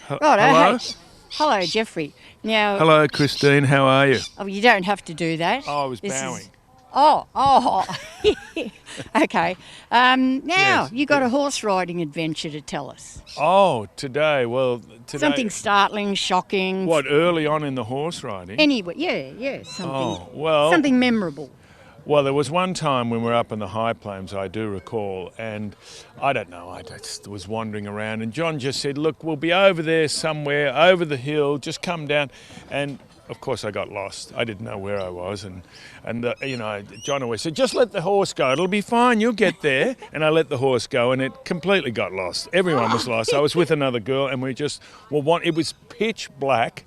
Right, Hello? hello, Jeffrey. Now, Hello, Christine. How are you? oh, you don't have to do that. Oh, I was This bowing. is- Oh. Okay. Now, Yes, you got yeah. a horse riding adventure to tell us. Oh, today. Well, today. Something startling, shocking. What, early on in the horse riding? Anyway, yeah, something. Oh, well. Something memorable. Well, there was one time when we were up in the high plains, I do recall, and I don't know, I just was wandering around, and John just said, look, we'll be over there somewhere, over the hill, just come down. And of course I got lost. I didn't know where I was, and John always said, just let the horse go, it'll be fine, you'll get there. And I let the horse go, and it completely got lost. Everyone was lost. I was with another girl, and it was pitch black,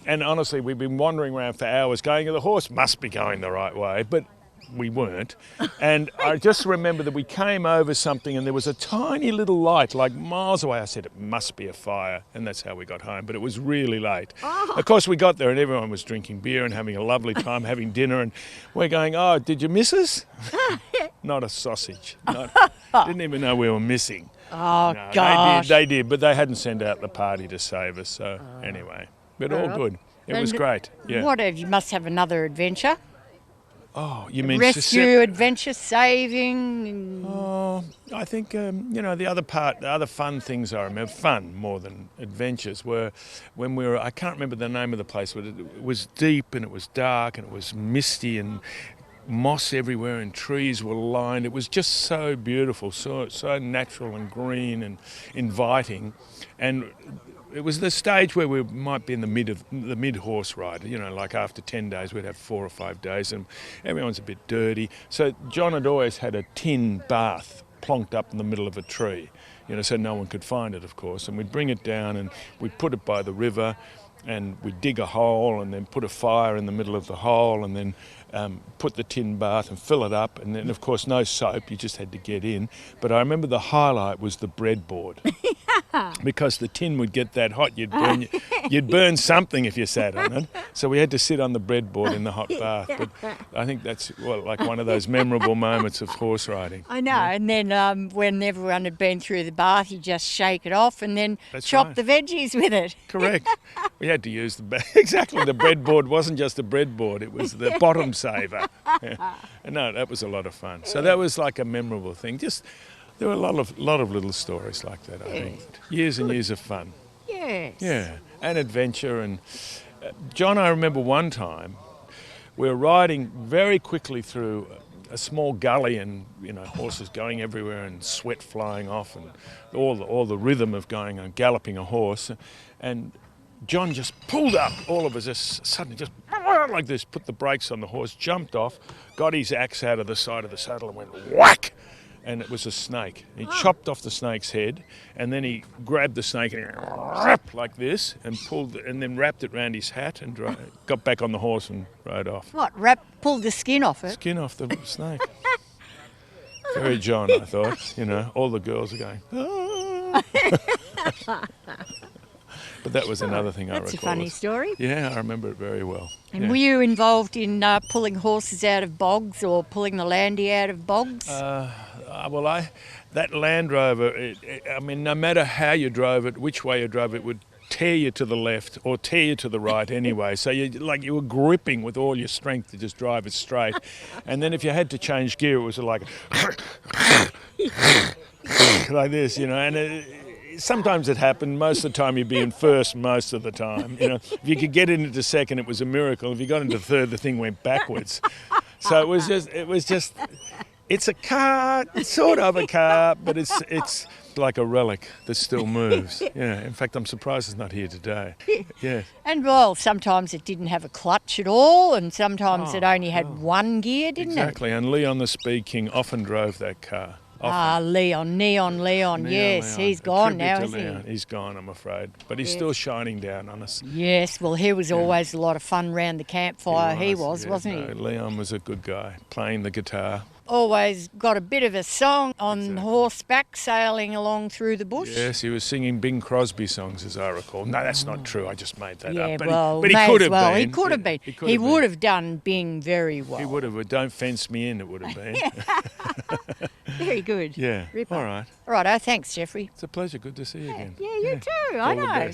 and honestly, we've been wandering around for hours going, the horse must be going the right way, but we weren't. And I just remember that we came over something and there was a tiny little light like miles away. I said, it must be a fire. And that's how we got home. But it was really late. Oh. Of course, we got there and everyone was drinking beer and having a lovely time, having dinner. And we're going, oh, did you miss us? Not a sausage. Didn't even know we were missing. Oh, No, gosh. They did, but they hadn't sent out the party to save us. So anyway, but all good. It was great. Yeah. You must have another adventure. Oh, you mean Rescue, adventure, saving. Oh, I think, the other fun things I remember, fun more than adventures, were when we were, I can't remember the name of the place, but it was deep and it was dark and it was misty and moss everywhere and trees were lined. It was just so beautiful, so natural and green and inviting. And it was the stage where we might be in the mid horse ride, like after 10 days we'd have 4 or 5 days and everyone's a bit dirty. So John had always had a tin bath plonked up in the middle of a tree, so no one could find it, of course. And we'd bring it down and we'd put it by the river and we'd dig a hole and then put a fire in the middle of the hole and then put the tin bath and fill it up. And then, of course, no soap, you just had to get in. But I remember the highlight was the breadboard. Because the tin would get that hot, you'd burn something if you sat on it. So we had to sit on the breadboard in the hot bath. But I think that's like one of those memorable moments of horse riding. I know, yeah. And then when everyone had been through the bath, you just shake it off and then chop the veggies with it. Correct. We had to use exactly. The breadboard wasn't just a breadboard; it was the bottom saver. Yeah. No, that was a lot of fun. So that was like a memorable thing. There were a lot of little stories like that. I think years and years of fun. Yes. Yeah, and adventure. And John, I remember one time we were riding very quickly through a small gully, and horses going everywhere and sweat flying off, and all the rhythm of going and galloping a horse, and John just pulled up, all of us just suddenly just like this, put the brakes on the horse, jumped off, got his axe out of the side of the saddle and went whack, and it was a snake. He chopped off the snake's head, and then he grabbed the snake and like this and pulled, and then wrapped it round his hat and got back on the horse and rode off. What, pulled the skin off it? Skin off the snake. Very John, I thought. All the girls are going, "Ah." But that was another thing I recall. That's a funny story. Yeah, I remember it very well. And were you involved in pulling horses out of bogs or pulling the landy out of bogs? That Land Rover, no matter how you drove it, which way you drove it, would tear you to the left or tear you to the right anyway. So you were gripping with all your strength to just drive it straight. And then if you had to change gear, it was like like this, and sometimes it happened. Most of the time you'd be in first most of the time. If you could get into second, it was a miracle. If you got into third, the thing went backwards. So it was just it's a car, sort of a car, but it's like a relic that still moves. Yeah. In fact, I'm surprised it's not here today. Yeah. And sometimes it didn't have a clutch at all, and sometimes it only had one gear, didn't it? Exactly. And Leon the Speed King often drove that car. Neon Leon, yes, he's gone now, isn't he? He's gone, I'm afraid, but he's still shining down on us. Yes, well, he was always a lot of fun round the campfire, wasn't he? Leon was a good guy, playing the guitar. Always got a bit of a song on horseback, sailing along through the bush. Yes, he was singing Bing Crosby songs, as I recall. No, that's not true. I just made that up. But he could have been. He could have been. He would have done Bing very well. He would have. Don't fence me in, it would have been. Very good. Yeah. Ripper. All right. Righto, thanks, Jeffrey. It's a pleasure. Good to see you again. Yeah, you too. I know.